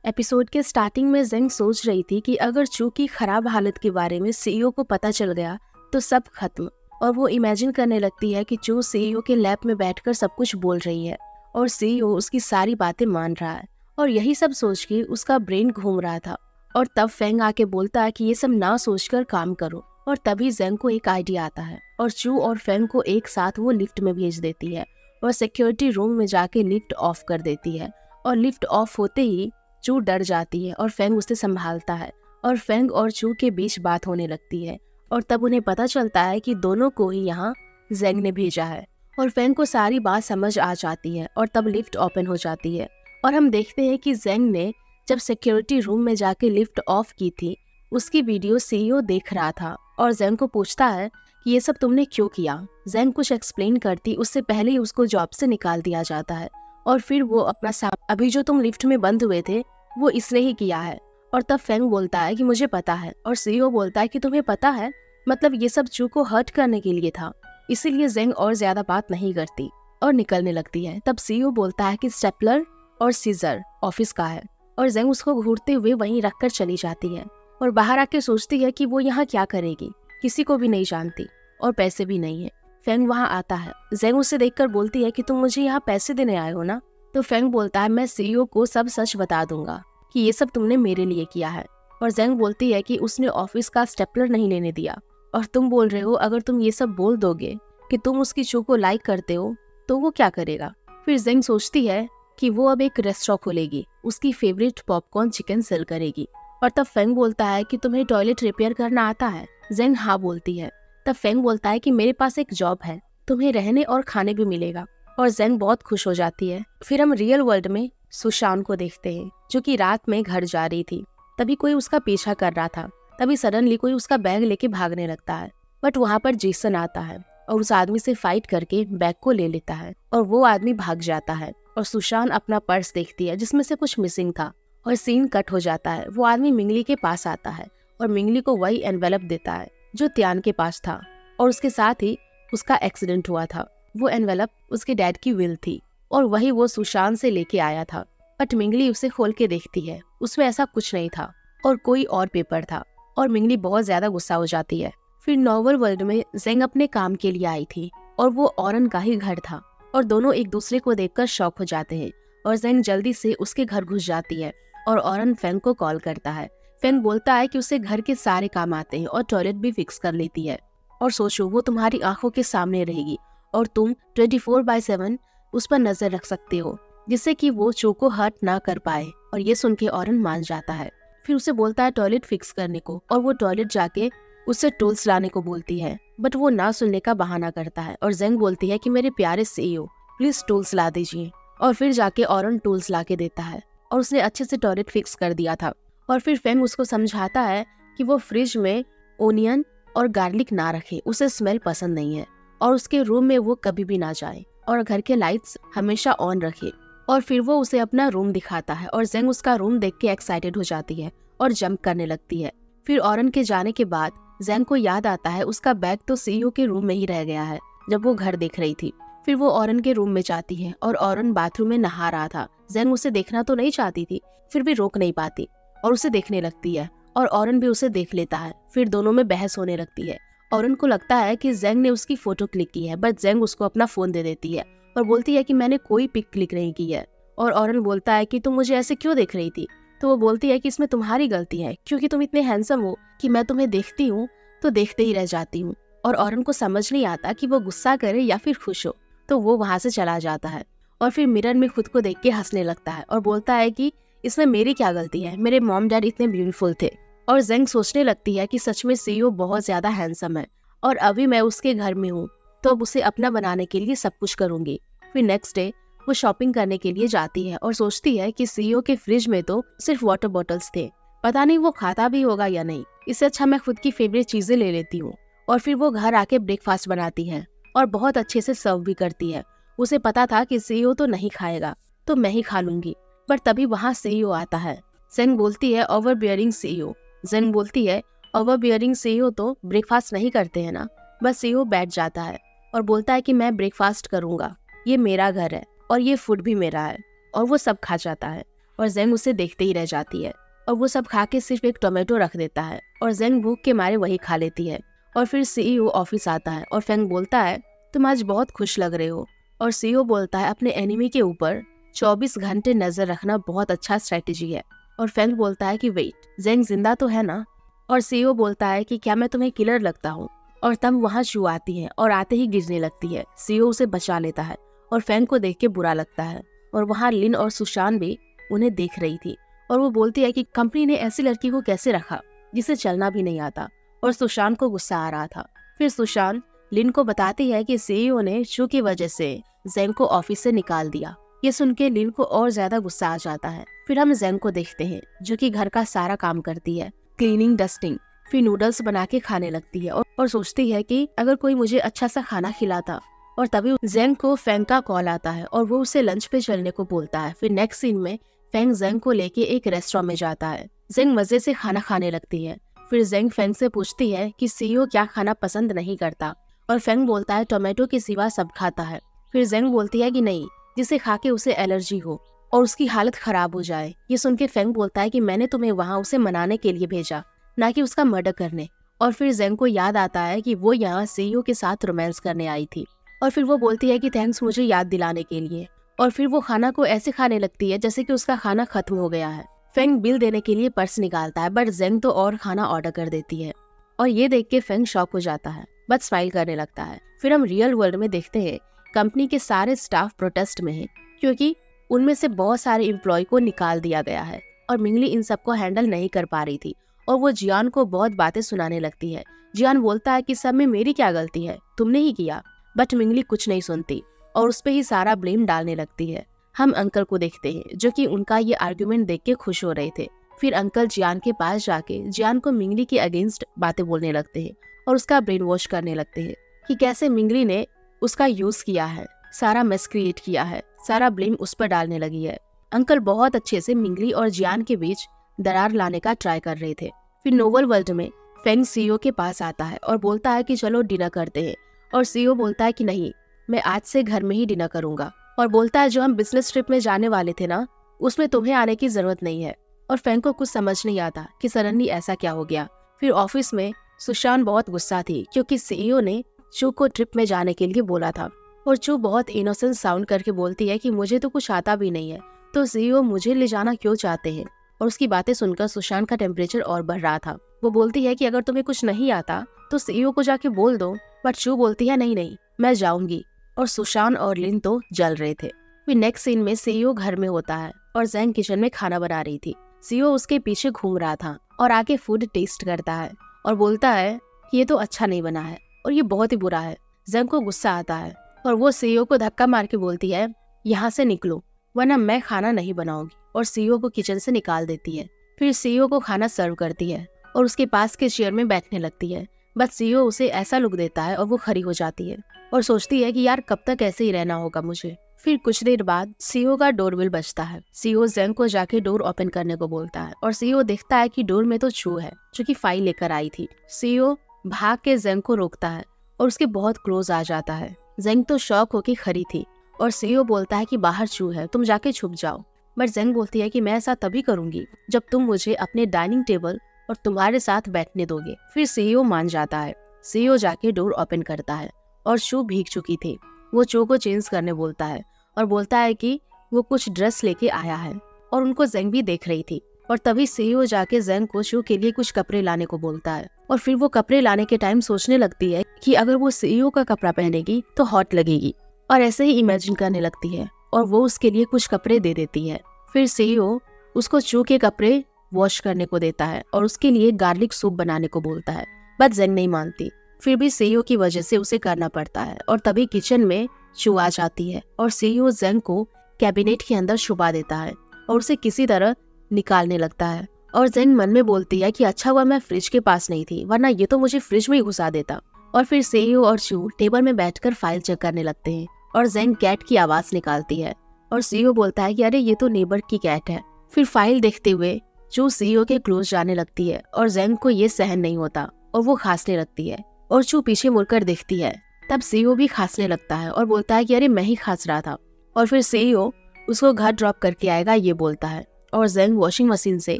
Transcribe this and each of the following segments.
Episode के starting में जेंग सोच रही थी कि अगर चू की खराब हालत के बारे में सीईओ को पता चल गया तो सब खत्म। और वो इमेजिन करने लगती है कि चू सीईओ के लैब में बैठकर सब कुछ बोल रही है और सीईओ उसकी सारी बातें मान रहा है। और यही सब सोच के उसका ब्रेन घूम रहा था। और तब फेंग आके बोलता है कि ये सब ना सोचकर काम करो। और तभी जेंग को एक आइडिया आता है और चू और फेंग को एक साथ वो लिफ्ट में भेज देती है और सिक्योरिटी रूम में जाके लिफ्ट ऑफ कर देती है। और लिफ्ट ऑफ होते ही चू डर जाती है और फेंग उसे संभालता है और फेंग और चू के बीच बात होने लगती है। और तब उन्हें पता चलता है कि दोनों को ही यहाँ जेंग ने भेजा है। और फेंग को सारी बात समझ आ जाती है और तब लिफ्ट ओपन हो जाती है। और हम देखते हैं कि जेंग ने जब सिक्योरिटी रूम में जाके लिफ्ट ऑफ की थी उसकी वीडियो सीईओ देख रहा था और जेंग को पूछता है कि ये सब तुमने क्यों किया। जेंग कुछ एक्सप्लेन करती उससे पहले ही उसको जॉब से निकाल दिया जाता है। और फिर वो अपना अभी जो तुम लिफ्ट में बंद हुए थे वो इसने ही किया है। और तब फेंग बोलता है कि मुझे पता है। और सीईओ बोलता है कि तुम्हें पता है, मतलब ये सब चू को हर्ट करने के लिए था। इसीलिए जेंग और ज्यादा बात नहीं करती और निकलने लगती है। तब सीईओ बोलता है कि स्टेपलर और सीजर ऑफिस का है। और जेंग उसको घूरते हुए वहीं रखकर चली जाती है और बाहर आके सोचती है कि वो यहाँ क्या करेगी, किसी को भी नहीं जानती और पैसे भी नहीं है। फेंग वहाँ आता है। जेंग उसे देखकर बोलती है कि तुम मुझे यहाँ पैसे देने आए हो ना। तो फेंग बोलता है मैं सीईओ को सब सच बता दूंगा कि ये सब तुमने मेरे लिए किया है। और जेंग बोलती है कि उसने ऑफिस का स्टेपलर नहीं लेने दिया और तुम बोल रहे हो अगर तुम ये सब बोल दोगे कि तुम उसकी चू को लाइक करते हो तो वो क्या करेगा। फिर जेंग सोचती है कि वो अब एक रेस्टोरेंट खोलेगी, उसकी फेवरेट पॉपकॉर्न चिकन सेल करेगी। और तब फेंग बोलता है कि तुम्हें टॉयलेट रिपेयर करना आता है। जेंग हाँ बोलती है। तब फेंग बोलता है कि मेरे पास एक जॉब है, तुम्हें रहने और खाने भी मिलेगा। और जेंग बहुत खुश हो जाती है। फिर हम रियल वर्ल्ड में सुशान को देखते हैं जो कि रात में घर जा रही थी। तभी कोई उसका पीछा कर रहा था। तभी सडनली कोई उसका बैग लेके भागने लगता है। बट वहाँ पर जेसन आता है और उस आदमी से फाइट करके बैग को ले लेता है और वो आदमी भाग जाता है। और सुशान अपना पर्स देखती है जिसमें से कुछ मिसिंग था और सीन कट हो जाता है। वो आदमी मिंगली के पास आता है और मिंगली को वही एनवेलप देता है जो त्यान के पास था और उसके साथ ही उसका एक्सीडेंट हुआ था। वो एनवेलप उसके डैड की विल थी और वही वो सुशांत से लेके आया था। बट मिंगली उसे खोल के देखती है, उसमें ऐसा कुछ नहीं था और कोई और पेपर था। और मिंगली बहुत ज्यादा गुस्सा हो जाती है। फिर नॉर्मल वर्ल्ड में जेंग अपने काम के लिए आई थी और वो औरन का ही घर था और दोनों एक दूसरे को देखकर शॉक हो जाते हैं। और जेंग जल्दी से उसके घर घुस जाती है और औरन फेंग को कॉल करता है। फेंग बोलता है कि उसे घर के सारे काम आते हैं और टॉयलेट भी फिक्स कर लेती है। और सोचो वो तुम्हारी आंखों के सामने रहेगी और तुम 24/7 उस पर नजर रख सकते हो जिससे कि वो चू को हर्ट ना कर पाए। और ये सुन के औरन मान जाता है। फिर उसे बोलता है टॉयलेट फिक्स करने को और वो टॉयलेट जाके उससे टूल्स लाने को बोलती है। बट वो ना सुनने का बहाना करता है और जेंग बोलती है कि मेरे प्यारे सीईओ प्लीज टूल्स ला दीजिए। और फिर जाके औरन टूल्स ला के देता है और उसने अच्छे से टॉयलेट फिक्स कर दिया था। और फिर फेंग उसको समझाता है कि वो फ्रिज में ओनियन और गार्लिक ना रखे, उसे स्मेल पसंद नहीं है और उसके रूम में वो कभी भी ना जाए और घर के लाइट्स हमेशा ऑन रखे। और फिर वो उसे अपना रूम दिखाता है और जेंग उसका रूम देख के एक्साइटेड हो जाती है और जंप करने लगती है। फिर औरन के जाने के बाद जेंग को याद आता है उसका बैग तो सीईओ के रूम में ही रह गया है जब वो घर देख रही थी। फिर वो औरन के रूम में जाती है और औरन बाथरूम में नहा रहा था। जेंग उसे देखना तो नहीं चाहती थी फिर भी रोक नहीं पाती और उसे देखने लगती है और औरन भी उसे देख लेता है। फिर दोनों में बहस होने लगती है। औरन को लगता है कि जेंग ने उसकी फोटो क्लिक की है बट जेंग उसको अपना फोन दे देती है और बोलती है कि मैंने कोई पिक क्लिक नहीं की है। और औरन बोलता है कि तुम मुझे ऐसे क्यों देख रही थी। तो वो बोलती है कि इसमें तुम्हारी गलती है क्योंकि तुम इतने हैंडसम हो कि मैं तुम्हें देखती हूँ तो देखते ही रह जाती हूँ। और औरन को समझ नहीं आता कि वो गुस्सा करे या फिर खुश हो। तो वो वहां से चला जाता है और फिर मिरर में खुद को देख के हंसने लगता है और बोलता है कि इसमें मेरी क्या गलती है, मेरे मॉम डैड इतने ब्यूटीफुल थे। और जेंग सोचने लगती है कि सच में सीईओ बहुत ज्यादा हैंडसम है और अभी मैं उसके घर में हूँ तो अब उसे अपना बनाने के लिए सब कुछ करूंगी। फिर नेक्स्ट डे वो शॉपिंग करने के लिए जाती है और सोचती है कि सीईओ के फ्रिज में तो सिर्फ वाटर बॉटल्स थे, पता नहीं वो खाता भी होगा या नहीं, इससे अच्छा मैं खुद की फेवरेट चीजें ले लेती हूँ। और फिर वो घर आके ब्रेकफास्ट बनाती है और बहुत अच्छे से सर्व भी करती है। उसे पता था कि सीईओ तो नहीं खाएगा तो मैं ही खा लूंगी। पर तभी वहाँ सीईओ आता है। जेंग बोलती है ओवर बियरिंग सीईओ। जेंग बोलती है ओवर बियरिंग सीईओ तो ब्रेकफास्ट नहीं करते हैं ना। बस सीईओ बैठ जाता है और बोलता है कि मैं ब्रेकफास्ट करूंगा, ये मेरा घर है और ये फूड भी मेरा है। और वो सब खा जाता है और जेंग उसे देखते ही रह जाती है और वो सब खा के सिर्फ एक टोमेटो रख देता है और जेंग भूख के मारे वही खा लेती है। और फिर सीईओ ऑफिस आता है और फेंग बोलता है तुम आज बहुत खुश लग रहे हो। और सीईओ बोलता है अपने एनिमी के ऊपर 24 घंटे नजर रखना बहुत अच्छा स्ट्रेटेजी है। और फेंग बोलता है कि वेट, जेंग जिंदा तो है ना। और सीईओ बोलता है कि क्या मैं तुम्हें किलर लगता हूँ। और तब वहाँ चू आती है और आते ही गिरने लगती है। सीईओ उसे बचा लेता है और फेंग को देख के बुरा लगता है। और वहाँ लिन और सुशान भी उन्हें देख रही थी और वो बोलती है कि कंपनी ने ऐसी लड़की को कैसे रखा जिसे चलना भी नहीं आता। और सुशान को गुस्सा आ रहा था। फिर सुशान लिन को बताती है कि सीईओ ने चू की वजह से जेंग को ऑफिस से निकाल दिया। ये सुन के लिन को और ज्यादा गुस्सा आ जाता है। फिर हम जेंग को देखते हैं जो कि घर का सारा काम करती है, क्लीनिंग, डस्टिंग। फिर नूडल्स बना के खाने लगती है और सोचती है कि अगर कोई मुझे अच्छा सा खाना खिलाता। और तभी जेंग को फेंग का कॉल आता है और वो उसे लंच पे चलने को बोलता है। फिर नेक्स्ट सीन में फेंग जेंग को लेके एक रेस्टोरेंट में जाता है। जेंग मजे से खाना खाने लगती है। फिर जेंग फेंग से पूछती है कि सीईओ क्या खाना पसंद नहीं करता। और फेंग बोलता है टोमेटो के सिवा सब खाता है। फिर जेंग बोलती है कि नहीं, जिसे खा के उसे एलर्जी हो और उसकी हालत खराब हो जाए। ये सुन के फेंग बोलता है कि मैंने तुम्हें वहाँ उसे मनाने के लिए भेजा, ना कि उसका मर्डर करने। और फिर जेंग को याद आता है कि वो यहाँ सीईओ के साथ रोमांस करने आई थी। और फिर वो बोलती है कि थैंक्स मुझे याद दिलाने के लिए। और फिर वो खाना को ऐसे खाने लगती है जैसे कि उसका खाना खत्म हो गया है। फेंग बिल देने के लिए पर्स निकालता है बट जेंग तो और खाना ऑर्डर कर देती है। और ये देख के फेंग शॉक हो जाता है बट स्माइल करने लगता है। फिर हम रियल वर्ल्ड में देखते हैं कंपनी के सारे स्टाफ प्रोटेस्ट में है क्योंकि उनमें से बहुत सारे एम्प्लॉय को निकाल दिया गया है। और मिंगली इन सबको हैंडल नहीं कर पा रही थी और वो जियान को बहुत बातें सुनाने लगती है। जियान बोलता है कि सब में मेरी क्या गलती है, तुमने ही किया। बट मिंगली कुछ नहीं सुनती और उस पे ही सारा ब्लेम डालने लगती है। हम अंकल को देखते हैं जो कि उनका ये आर्ग्यूमेंट देख के खुश हो रहे थे। फिर अंकल जियान के पास जाके जियान को मिंगली के अगेंस्ट बातें बोलने लगते हैं और उसका ब्रेन वॉश करने लगते हैं कि कैसे मिंगली ने उसका यूज किया है, सारा मेस क्रिएट किया है, सारा ब्लेम उस पर डालने लगी है। अंकल बहुत अच्छे से मिंगली और जियान के बीच दरार लाने का ट्राई कर रहे थे। फिर नोवल वर्ल्ड में फेंग सीईओ के पास आता है और बोलता है कि चलो डिनर करते हैं। और सीईओ बोलता है कि नहीं, मैं आज से घर में ही डिनर करूंगा। और बोलता है जो हम बिजनेस ट्रिप में जाने वाले थे ना, उसमें तुम्हें आने की जरूरत नहीं है। और फेंग को कुछ समझ नहीं आता कि सडनली ऐसा क्या हो गया। फिर ऑफिस में सुशान बहुत गुस्सा थी क्योंकि सीईओ ने चू को ट्रिप में जाने के लिए बोला था। और चू बहुत इनोसेंट साउंड करके बोलती है कि मुझे तो कुछ आता भी नहीं है, तो सीईओ मुझे ले जाना क्यों चाहते हैं। और उसकी बातें सुनकर सुशांत का टेम्परेचर और बढ़ रहा था। वो बोलती है कि अगर तुम्हें कुछ नहीं आता तो सीईओ को जाके बोल दो। बट चू बोलती है नहीं नहीं, मैं जाऊंगी। और सुशांत और लिन तो जल रहे थे। फिर नेक्स्ट सीन में सीईओ घर में होता है और जेंग किचन में खाना बना रही थी। सीईओ उसके पीछे घूम रहा था और आके फूड टेस्ट करता है और बोलता है कि ये तो अच्छा नहीं बना है और ये बहुत ही बुरा है। जेंग को गुस्सा आता है और वो सीईओ को धक्का मार के बोलती है यहाँ से निकलो वरना मैं खाना नहीं बनाऊंगी। और सीईओ को किचन से निकाल देती है। फिर सीईओ को खाना सर्व करती है और उसके पास के चेयर में बैठने लगती है। बट सीईओ उसे ऐसा लुक देता है और वो खड़ी हो जाती है और सोचती है कि यार कब तक ऐसे ही रहना होगा मुझे। फिर कुछ देर बाद सीईओ का डोरबेल बजता है। सीईओ जेंग को जाके डोर ओपन करने को बोलता है और सीईओ देखता है कि डोर में तो चू है जो कि फाइल लेकर आई थी। सीईओ भाग के जेंग को रोकता है और उसके बहुत क्लोज आ जाता है। जेंग तो शॉक होके खड़ी थी और सीईओ बोलता है कि बाहर चू है, तुम जाके छुप जाओ। बट जेंग बोलती है कि मैं ऐसा तभी करूंगी जब तुम मुझे अपने डाइनिंग टेबल और तुम्हारे साथ बैठने दोगे। फिर सीईओ मान जाता है। सीईओ जाके डोर ओपन करता है और चू भीग चुकी थी। वो चू को चेंज करने बोलता है और बोलता है कि वो कुछ ड्रेस लेके आया है और उनको जेंग भी देख रही थी। और तभी सीईओ जाके जेंग को चू के लिए कुछ कपड़े लाने को बोलता है और फिर वो कपड़े लाने के टाइम सोचने लगती है कि अगर वो सीईओ का कपड़ा पहनेगी तो हॉट लगेगी और ऐसे ही इमेजिन करने लगती है और वो उसके लिए कुछ कपड़े दे देती है। फिर सीईओ उसको चू के कपड़े वॉश करने को देता है और उसके लिए गार्लिक सूप बनाने को बोलता है। बट जेंग नहीं मानती। फिर भी सीईओ की वजह से उसे करना पड़ता है और तभी किचन में चू आ जाती है और सीईओ जेंग को कैबिनेट के अंदर छुपा देता है और उसे किसी तरह निकालने लगता है। और जेंग मन में बोलती है कि अच्छा हुआ मैं फ्रिज के पास नहीं थी, वरना ये तो मुझे फ्रिज में ही घुसा देता। और फिर सीईओ और चू टेबल में बैठकर फाइल चेक करने लगते हैं और जेंग कैट की आवाज निकालती है और सीईओ बोलता है कि अरे ये तो नेबर की कैट है। फिर फाइल देखते हुए चू सीईओ के क्लोज जाने लगती है और जेंग को ये सहन नहीं होता और वो खांसने लगती है और चू पीछे मुड़कर देखती है। तब सीईओ भी खांसने लगता है और बोलता है कि अरे मैं ही खांस रहा था। और फिर सीईओ उसको घर ड्रॉप करके आएगा ये बोलता है और जेंग वॉशिंग मशीन से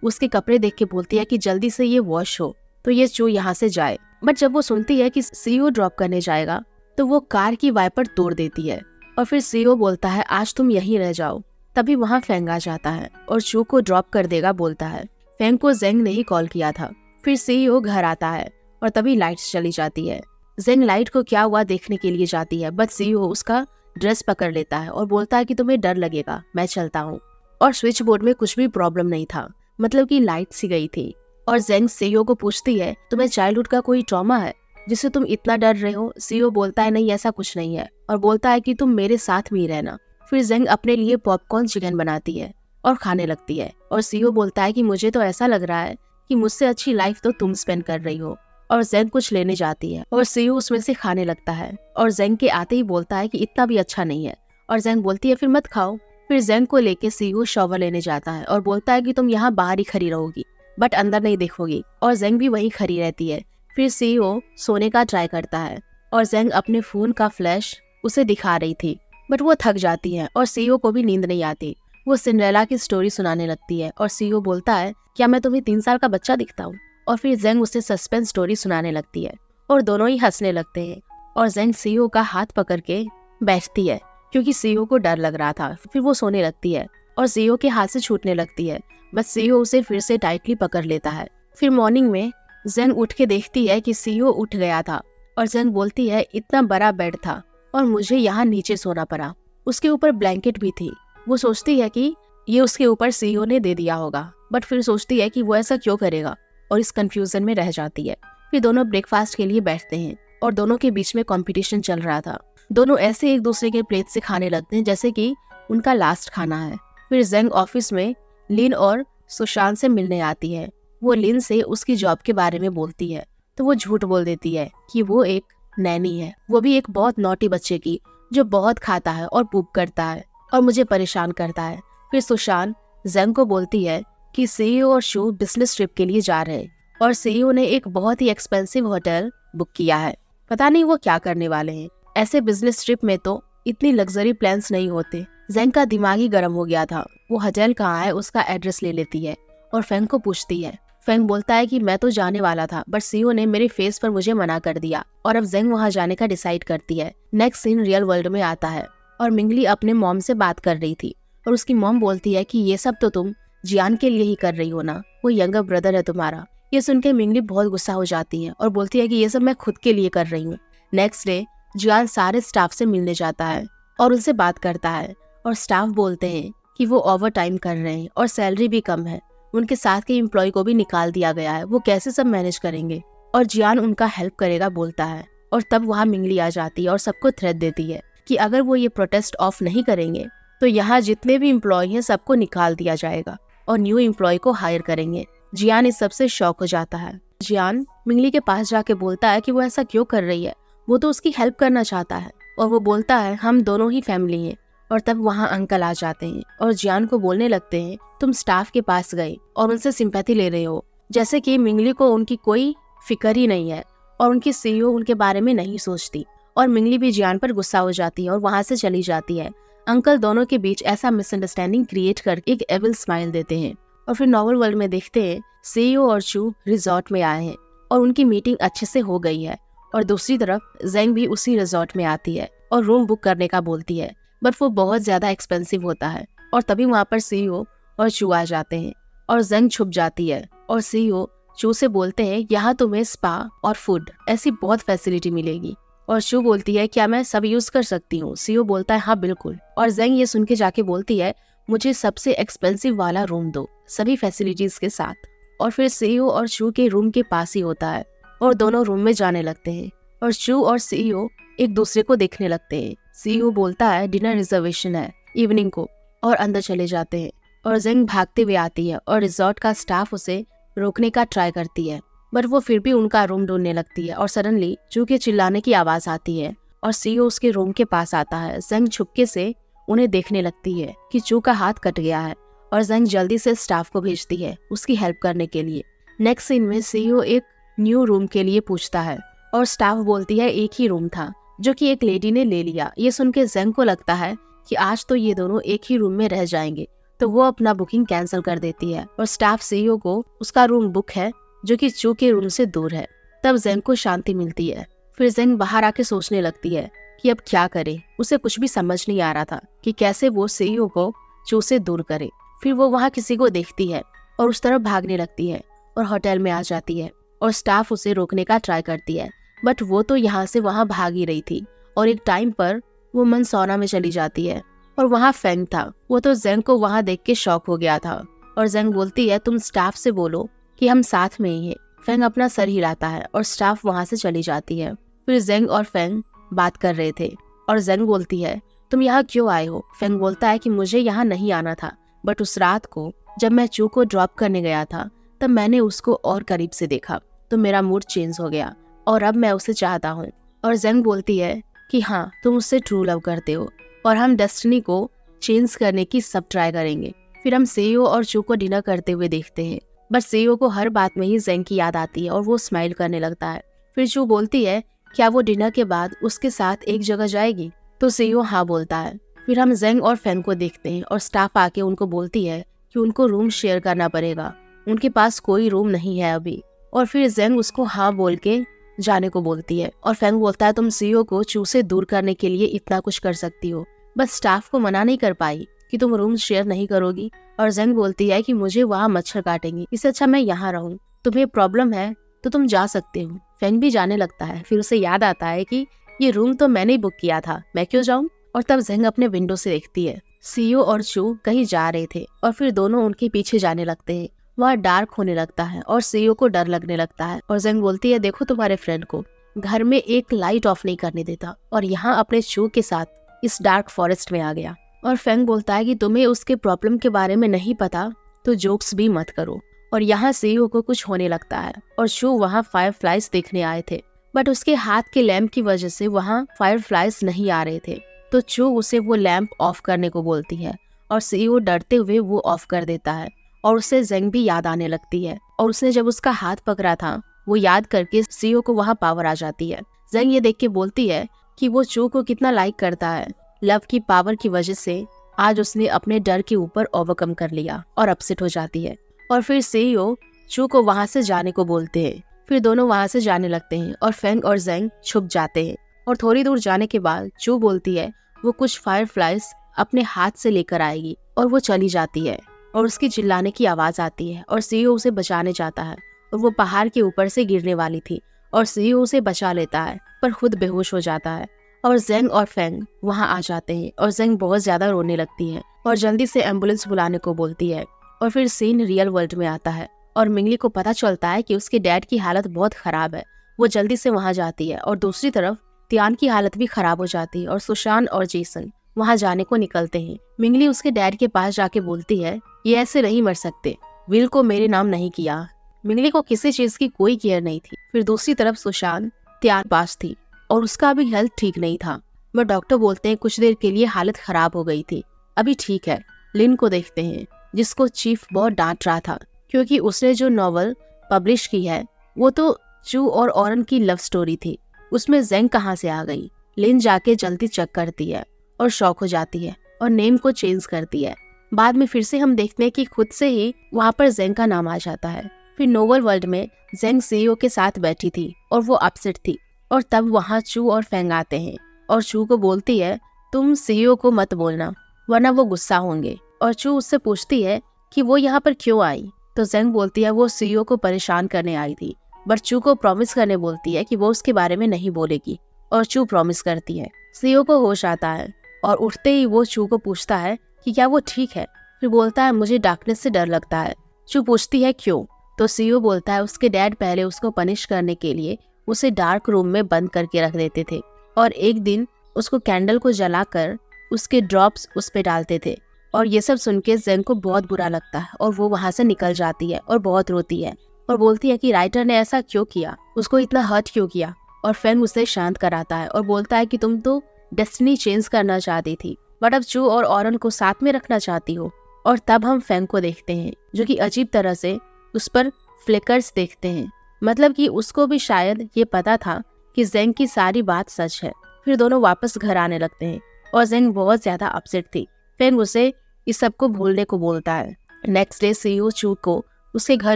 उसके कपड़े देख के बोलती है कि जल्दी से ये वॉश हो तो ये चू यहाँ से जाए। बट जब वो सुनती है कि सीईओ ड्रॉप करने जाएगा तो वो कार की वाइपर तोड़ देती है और फिर सीईओ बोलता है आज तुम यहीं रह जाओ। तभी वहाँ फेंग आ जाता है और चू को ड्रॉप कर देगा बोलता है। फेंग को जेंग ने ही कॉल किया था। फिर सीईओ घर आता है और तभी लाइट्स चली जाती है। जेंग लाइट को क्या हुआ देखने के लिए जाती है, बट सीईओ उसका ड्रेस पकड़ लेता है और बोलता है कि तुम्हें डर लगेगा, मैं चलता हूँ। और स्विच बोर्ड में कुछ भी प्रॉब्लम नहीं था, मतलब कि लाइट सी गई थी। और जेंग सीईओ को पूछती है तुम्हें चाइल्डहुड का कोई ट्रॉमा है जिससे तुम इतना डर रहे हो। सीईओ बोलता है नहीं ऐसा कुछ नहीं है और बोलता है कि तुम मेरे साथ में ही रहना। फिर जेंग अपने लिए पॉपकॉर्न चिकन बनाती है और खाने लगती है और सीईओ बोलता है कि मुझे तो ऐसा लग रहा है कि मुझसे अच्छी लाइफ तो तुम स्पेंड कर रही हो। और जेंग कुछ लेने जाती है और सीईओ उसमें से खाने लगता है और जेंग के आते ही बोलता है कि इतना भी अच्छा नहीं है और जेंग बोलती है फिर मत खाओ। फिर जेंग को लेके सीईओ शॉवर लेने जाता है और बोलता है कि तुम यहाँ बाहर ही खड़ी रहोगी बट अंदर नहीं देखोगी, और जेंग भी वहीं खड़ी रहती है। फिर सीईओ सोने का ट्राई करता है और जेंग अपने फोन का फ्लैश उसे दिखा रही थी बट वो थक जाती है और सीईओ को भी नींद नहीं आती। वो सिंड्रेला की स्टोरी सुनाने लगती है और सीईओ बोलता है क्या मैं तुम्हें 3 साल का बच्चा दिखता हूँ। और फिर जेंग उसे सस्पेंस स्टोरी सुनाने लगती है और दोनों ही हंसने लगते हैं और जेंग सीईओ का हाथ पकड़ के बैठती है क्योंकि सीईओ को डर लग रहा था। फिर वो सोने लगती है और सीईओ के हाथ से छूटने लगती है, बस सीईओ उसे फिर से टाइटली पकड़ लेता है। फिर मॉर्निंग में जेंग उठ के देखती है कि सीईओ उठ गया था और जेंग बोलती है इतना बड़ा बेड था और मुझे यहाँ नीचे सोना पड़ा। उसके ऊपर ब्लैंकेट भी थी। वो सोचती है कि ये उसके ऊपर सीईओ ने दे दिया होगा, बट फिर सोचती है कि वो ऐसा क्यों करेगा और इस कंफ्यूजन में रह जाती है। फिर दोनों ब्रेकफास्ट के लिए बैठते हैं और दोनों के बीच में कंपटीशन चल रहा था। दोनों ऐसे एक दूसरे के प्लेट से खाने लगते हैं जैसे कि उनका लास्ट खाना है। फिर जेंग ऑफिस में लिन और सुशांत से मिलने आती है। वो लिन से उसकी जॉब के बारे में बोलती है तो वो झूठ बोल देती है कि वो एक नैनी है, वो भी एक बहुत नॉटी बच्चे की जो बहुत खाता है और पूप करता है और मुझे परेशान करता है। फिर सुशांत जेंग को बोलती है कि सीईओ और शू बिजनेस ट्रिप के लिए जा रहे हैं और सीईओ ने एक बहुत ही एक्सपेंसिव होटल बुक किया है। पता नहीं वो क्या करने वाले हैं। ऐसे बिजनेस ट्रिप में तो इतनी लग्जरी प्लान्स नहीं होते। जेंग का दिमाग ही गर्म हो गया था। वो होटल कहाँ है उसका एड्रेस ले लेती है और फेंग को पूछती है। फेंग बोलता है कि मैं तो जाने वाला था बट सीईओ ने मेरे फेस पर मुझे मना कर दिया और अब जेंग वहाँ जाने का डिसाइड करती है। नेक्स्ट सीन रियल वर्ल्ड में आता है और मिंगली अपने मॉम से बात कर रही थी और उसकी मॉम बोलती है कि ये सब तो तुम जियान के लिए ही कर रही हो ना, वो यंगर ब्रदर है तुम्हारा। ये सुन के मिंगली बहुत गुस्सा हो जाती है और बोलती है कि ये सब मैं खुद के लिए कर रही हूँ। नेक्स्ट डे जियान सारे स्टाफ से मिलने जाता है और उनसे बात करता है और स्टाफ बोलते हैं कि वो ओवर टाइम कर रहे हैं और सैलरी भी कम है। उनके साथ के एम्प्लॉय को भी निकाल दिया गया है, वो कैसे सब मैनेज करेंगे और जियान उनका हेल्प करेगा बोलता है। और तब वहाँ मिंगली आ जाती है और सबको थ्रेट देती है कि अगर वो ये प्रोटेस्ट ऑफ नहीं करेंगे तो यहाँ जितने भी एम्प्लॉय हैं सबको निकाल दिया जाएगा और न्यू एम्प्लॉय को हायर करेंगे। जियान इस सबसे शॉक हो जाता है। जियान मिंगली के पास जाके बोलता है कि वो ऐसा क्यों कर रही है, वो तो उसकी हेल्प करना चाहता है। और वो बोलता है हम दोनों ही फैमिली हैं। और तब वहाँ अंकल आ जाते हैं और जियान को बोलने लगते हैं तुम स्टाफ के पास गए और उनसे सिंपैथी ले रहे हो, जैसे कि मिंगली को उनकी कोई फिक्र ही नहीं है और उनकी सीईओ उनके बारे में नहीं सोचती। और मिंगली भी जियान पर गुस्सा हो जाती है और वहाँ से चली जाती है। अंकल दोनों के बीच ऐसा मिसअंडरस्टैंडिंग क्रिएट कर एक एविल स्माइल देते हैं। और फिर नॉवल वर्ल्ड में देखते हैं सीईओ और चू रिजॉर्ट में आए हैं और उनकी मीटिंग अच्छे से हो गई है। और दूसरी तरफ जेंग भी उसी रिजॉर्ट में आती है और रूम बुक करने का बोलती है, बट वो बहुत ज्यादा एक्सपेंसिव होता है। और तभी वहाँ पर सीईओ और चू आ जाते हैं और जेंग छुप जाती है और सीईओ चू से बोलते हैं यहाँ तुम्हें स्पा और फूड ऐसी बहुत फैसिलिटी मिलेगी। और चू बोलती है क्या मैं सब यूज कर सकती हूँ। सीईओ बोलता है हाँ बिल्कुल। और जेंग ये सुन के जाके बोलती है मुझे सबसे एक्सपेंसिव वाला रूम दो सभी फैसिलिटीज के साथ। और फिर सीईओ और चू के रूम के पास ही होता है और दोनों रूम में जाने लगते हैं और चू और सीईओ एक दूसरे को देखने लगते हैं। सीईओ बोलता है डिनर रिजर्वेशन है इवनिंग को, और अंदर चले जाते हैं। और जेंग भागते हुए आती है और रिजॉर्ट का स्टाफ उसे रोकने का ट्राई करती है, बट वो फिर भी उनका रूम ढूंढने लगती है। और सडनली चू के चिल्लाने की आवाज आती है और सीईओ उसके रूम के पास आता है। जेंग छुपके से उन्हें देखने लगती है कि चू का हाथ कट गया है और जेंग जल्दी से स्टाफ को भेजती है उसकी हेल्प करने के लिए। नेक्स्ट सीन में सीईओ एक न्यू रूम के लिए पूछता है और स्टाफ बोलती है एक ही रूम था जो कि एक लेडी ने ले लिया। ये सुन के जेंग को लगता है कि आज तो ये दोनों एक ही रूम में रह जाएंगे, तो वो अपना बुकिंग कैंसिल कर देती है और स्टाफ सीईओ को उसका रूम बुक है जो कि चू के रूम से दूर है। तब जेंग को शांति मिलती है। फिर जेंग बाहर आके सोचने लगती है कि अब क्या करे। उसे कुछ भी समझ नहीं आ रहा था कि कैसे वो सीईओ को चू से दूर करे। फिर वो वहाँ किसी को देखती है और उस तरफ भागने लगती है और होटल में आ जाती है और स्टाफ उसे रोकने का ट्राई करती है, बट वो तो यहाँ से वहाँ भाग ही रही थी। और एक टाइम पर वो मंसौना में चली जाती है और वहाँ फेंग था। वो तो जेंग को वहाँ देख के शॉक हो गया था और जेंग बोलती है तुम स्टाफ से बोलो कि हम साथ में ही हैं। फेंग अपना सर हिलाता है और स्टाफ वहाँ से चली जाती है। फिर जेंग और फेंग बात कर रहे थे और जेंग बोलती है तुम यहाँ क्यों आए हो। फेंग बोलता है कि मुझे यहाँ नहीं आना था, बट उस रात को जब मैं चू को ड्रॉप करने गया था तब मैंने उसको और करीब से देखा तो मेरा मूड चेंज हो गया और अब मैं उसे चाहता हूँ। और जेंग बोलती है कि हाँ तुम उससे ट्रू लव करते हो और हम डेस्टिनी को चेंज करने की सब ट्राई करेंगे। फिर हम सीईओ और चू को डिनर करते हुए देखते हैं, बट सीईओ को हर बात में ही जेंग की याद आती है और वो स्माइल करने लगता है। फिर चू बोलती है क्या वो डिनर के बाद उसके साथ एक जगह जाएगी, तो सीईओ हाँ बोलता है। फिर हम जेंग और फेंग को देखते हैं और स्टाफ आके उनको बोलती है कि उनको रूम शेयर करना पड़ेगा, उनके पास कोई रूम नहीं है अभी। और फिर जेंग उसको हाँ बोल के जाने को बोलती है और फेंग बोलता है तुम सीईओ को चू से दूर करने के लिए इतना कुछ कर सकती हो, बस स्टाफ को मना नहीं कर पाई कि तुम रूम शेयर नहीं करोगी। और जेंग बोलती है कि मुझे वहाँ मच्छर काटेंगे, इससे अच्छा मैं यहाँ रहूँ, तुम्हें प्रॉब्लम है तो तुम जा सकते हो। फेंग भी जाने लगता है। फिर उसे याद आता है कि ये रूम तो मैंने ही बुक किया था, मैं क्यों जाऊँ। और तब जेंग अपने विंडो से देखती है सीईओ और चू कहीं जा रहे थे और फिर दोनों उनके पीछे जाने लगते हैं। वहाँ डार्क होने लगता है और सीईओ को डर लगने लगता है और जेंग बोलती है देखो तुम्हारे फ्रेंड को घर में एक लाइट ऑफ नहीं करने देता और यहाँ अपने चू के साथ इस डार्क फॉरेस्ट में आ गया। और फेंग बोलता है कि तुम्हें उसके प्रॉब्लम के बारे में नहीं पता तो जोक्स भी मत करो। और यहाँ सीईओ को कुछ होने लगता है और चू वहाँ फायर फ्लाइज देखने आए थे, बट उसके हाथ के लैंप की वजह से वहाँ फायर फ्लाइज नहीं आ रहे थे। तो चू उसे वो लैंप ऑफ करने को बोलती है और सीईओ डरते हुए वो ऑफ कर देता है और उसे जेंग भी याद आने लगती है और उसने जब उसका हाथ पकड़ा था वो याद करके सीईओ को वहाँ पावर आ जाती है। जेंग ये देख के बोलती है कि वो चू को कितना लाइक करता है। लव की पावर की वजह से आज उसने अपने डर के ऊपर ओवरकम कर लिया और अपसेट हो जाती है। और फिर सीईओ चू को वहाँ से जाने को बोलते हैं। फिर दोनों वहाँ से जाने लगते हैं और फेंग और जेंग छुप जाते हैं। और थोड़ी दूर जाने के बाद चू बोलती है वो कुछ फायर फ्लाइज अपने हाथ से लेकर आएगी और वो चली जाती है और उसकी चिल्लाने की आवाज आती है और सीईओ उसे बचाने जाता है और वो पहाड़ के ऊपर से गिरने वाली थी और सीईओ उसे बचा लेता है पर खुद बेहोश हो जाता है। और जेंग और फेंग वहाँ आ जाते हैं और जेंग बहुत ज्यादा रोने लगती है और जल्दी से एम्बुलेंस बुलाने को बोलती है। और फिर सीन रियल वर्ल्ड में आता है और मिंगली को पता चलता है कि उसके डैड की हालत बहुत खराब है। वो जल्दी से वहाँ जाती है और दूसरी तरफ तियान की हालत भी खराब हो जाती है और सुशांत और जेसन वहाँ जाने को निकलते हैं। मिंगली उसके डैड के पास जाके बोलती है ये ऐसे नहीं मर सकते, विल को मेरे नाम नहीं किया। मिंगली को किसी चीज की कोई केयर नहीं थी। फिर दूसरी तरफ सुशांत तियान पास थी और उसका भी हेल्थ ठीक नहीं था, बट डॉक्टर बोलते हैं कुछ देर के लिए हालत खराब हो गई थी, अभी ठीक है। लिन को देखते हैं जिसको चीफ बहुत डांट रहा था क्योंकि उसने जो नॉवल पब्लिश की है वो तो चू और ऑरन की लव स्टोरी थी, उसमें जेंग कहाँ से आ गई। लिन जाके जल्दी चेक करती है और शॉक हो जाती है और नेम को चेंज करती है। बाद में फिर से हम देखते हैं कि खुद से ही वहाँ पर जेंग का नाम आ जाता है। फिर नोवल वर्ल्ड में जेंग सीईओ के साथ बैठी थी और वो अपसेट थी और तब वहाँ चू और फेंग आते हैं और चू को बोलती है तुम सीईओ को मत बोलना वरना वो गुस्सा होंगे। और चू उससे पूछती है कि वो यहाँ पर क्यों आई, तो जेंग बोलती है वो सीईओ को परेशान करने आई थी, बट चू को प्रॉमिस करने बोलती है कि वो उसके बारे में नहीं बोलेगी और चू प्रॉमिस करती है। सीईओ को होश आता है और उठते ही वो चू को पूछता है कि क्या वो ठीक है। फिर बोलता है मुझे डार्कनेस से डर लगता है। चू पूछती है क्यों, तो सीईओ बोलता है उसके डैड पहले उसको पनिश करने के लिए उसे डार्क रूम में बंद करके रख देते थे और एक दिन उसको कैंडल को जलाकर उसके ड्रॉप्स उस पे डालते थे। और ये सब सुन के जेंग को बहुत बुरा लगता है और वो वहाँ से निकल जाती है और बहुत रोती है और बोलती है कि राइटर ने ऐसा क्यों किया, उसको इतना हर्ट क्यों किया। और फेंग उसे शांत कराता है और बोलता है कि तुम तो डेस्टिनी चेंज करना चाहती थी, बट अब चू और ऑरन को साथ में रखना चाहती हो। और तब हम फेंग को देखते हैं जो कि अजीब तरह से उस पर फ्लिकर्स देखते हैं, मतलब कि उसको भी शायद ये पता था कि जेंग की सारी बात सच है। फिर दोनों वापस घर आने लगते हैं और जेंग बहुत ज्यादा अपसेट थी। फेंग उसे इस सबको भूलने को बोलता है। नेक्स्ट डे सीईओ चू को उसके घर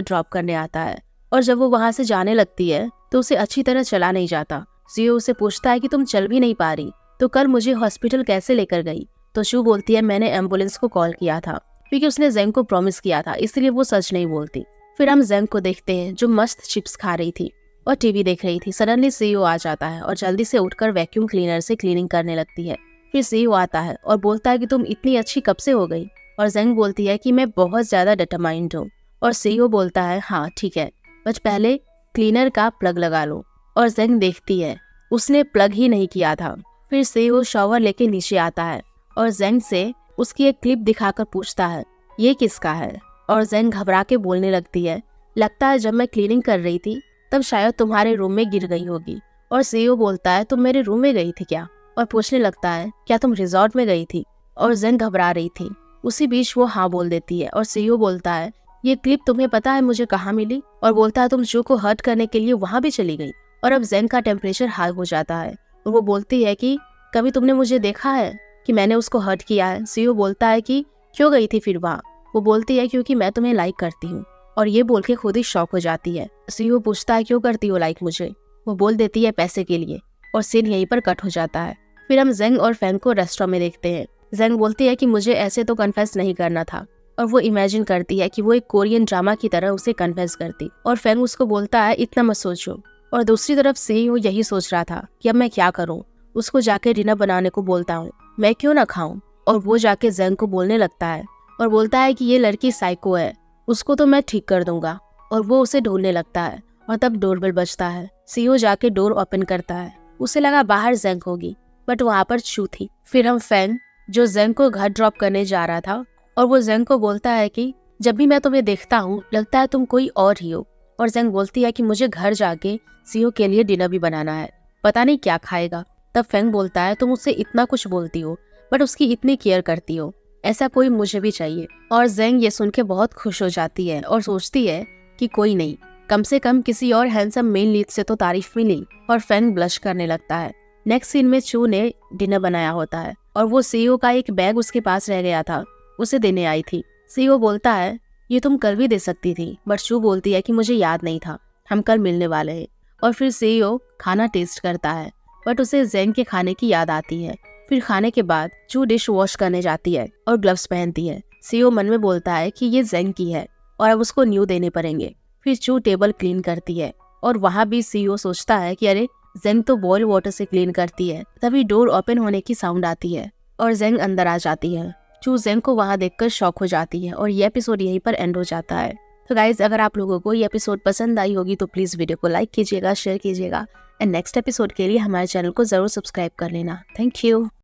ड्रॉप करने आता है और जब वो वहाँ से जाने लगती है तो उसे अच्छी तरह चला नहीं जाता। सीईओ उसे पूछता है कि तुम चल भी नहीं पा रही तो कल मुझे हॉस्पिटल कैसे लेकर गई? तो चू बोलती है मैंने एम्बुलेंस को कॉल किया था क्योंकि उसने जेंग को प्रॉमिस किया था, इसलिए वो सच नहीं बोलती। फिर हम जेंग को देखते हैं जो मस्त चिप्स खा रही थी और टीवी देख रही थी। सडनली सीईओ आ जाता है और जल्दी से उठकर वैक्यूम क्लीनर से क्लीनिंग करने लगती है। फिर सीईओ आता है और बोलता है कि तुम इतनी अच्छी कब से हो गई? और जेंग बोलती है कि मैं बहुत ज्यादा डिटरमाइंड हूँ। और सीईओ बोलता है हाँ ठीक है, बस पहले क्लीनर का प्लग लगा लो। और जेंग देखती है उसने प्लग ही नहीं किया था। फिर सीईओ शॉवर लेके नीचे आता है और जेंग से उसकी एक क्लिप दिखाकर पूछता है ये किसका है? और जेंग घबरा के बोलने लगती है लगता है जब मैं क्लीनिंग कर रही थी तब शायद तुम्हारे रूम में गिर गई होगी। और सीईओ बोलता है तुम मेरे रूम में गई थी क्या? और पूछने लगता है क्या तुम रिजॉर्ट में गई थी? और जेंग घबरा रही थी। उसी बीच वो हाँ बोल देती है और सीईओ बोलता है ये क्लिप तुम्हें पता है मुझे कहाँ मिली? और बोलता है तुम जो को हर्ट करने के लिए वहाँ भी चली गई। और अब जेंग का टेम्परेचर हाई हो जाता है और वो बोलती है कि कभी तुमने मुझे देखा है कि मैंने उसको हर्ट किया है? सीईओ बोलता है कि क्यों गई थी फिर वहाँ? वो बोलती है क्योंकि मैं तुम्हें लाइक करती हूँ। और ये बोल के खुद ही शॉक हो जाती है। सीईओ पूछता है क्यों करती हो लाइक मुझे? वो बोल देती है पैसे के लिए। और सीन यहीं पर कट हो जाता है। फिर हम जेंग और फैंग को रेस्टोरेंट में देखते हैं। जेंग बोलती है कि मुझे ऐसे तो कन्फेस नहीं करना था और वो इमेजिन करती है कि वो एक कोरियन ड्रामा की तरह उसे कन्फेस करती। और फैंग उसको बोलता है इतना मत सोचो। और दूसरी तरफ सीईओ यही सोच रहा था कि अब मैं क्या करूँ। उसको जाके डिनर बनाने को बोलता हूँ, मैं क्यों ना खाऊं। और वो जाके जेंग को बोलने लगता है और बोलता है कि ये लड़की साइको है, उसको तो मैं ठीक कर दूंगा। और वो उसे ढूंढने लगता है और तब डोरबेल बजता है। सीईओ जाके डोर ओपन करता है। उसे लगा बाहर जेंग होगी बट वहाँ पर चू थी। फिर हम फैंग जो जेंग को घर ड्रॉप करने जा रहा था और वो जेंग को बोलता है कि जब भी मैं तुम्हें देखता हूँ लगता है तुम कोई और ही हो। और जेंग बोलती है कि मुझे घर जाके सीईओ के लिए डिनर भी बनाना है, पता नहीं क्या खाएगा। तब फैंग बोलता है तुम उससे इतना कुछ बोलती हो बट उसकी इतनी केयर करती हो, ऐसा कोई मुझे भी चाहिए। और जेंग ये सुन के बहुत खुश हो जाती है और सोचती है कि कोई नहीं, कम से कम किसी और हैंडसम मेन लीड से तो तारीफ मिली। और फैंग ब्लश करने लगता है। नेक्स्ट सीन में चू ने डिनर बनाया होता है और वो सीईओ का एक बैग उसके पास रह गया था, उसे देने आई थी। सीईओ बोलता है ये तुम कल भी दे सकती थी, बट चू बोलती है कि मुझे याद नहीं था, हम कल मिलने वाले हैं। और फिर सीईओ खाना टेस्ट करता है बट उसे जेंग के खाने की याद आती है। फिर खाने के बाद चू डिश वॉश करने जाती है और ग्लव्स पहनती है। सीईओ मन में बोलता है कि ये जेंग की है और अब उसको न्यू देने पड़ेंगे। फिर चू टेबल क्लीन करती है और वहाँ भी सीईओ सोचता है कि अरे जेंग तो बॉइल वाटर से क्लीन करती है। तभी डोर ओपन होने की साउंड आती है और जेंग अंदर आ जाती है। चू जेंग को वहाँ देखकर शॉक हो जाती है और ये एपिसोड यहीं पर एंड हो जाता है। तो गाइज अगर आप लोगों को ये एपिसोड पसंद आई होगी तो प्लीज वीडियो को लाइक कीजिएगा, शेयर कीजिएगा एंड नेक्स्ट एपिसोड के लिए हमारे चैनल को जरूर सब्सक्राइब कर लेना। Thank you.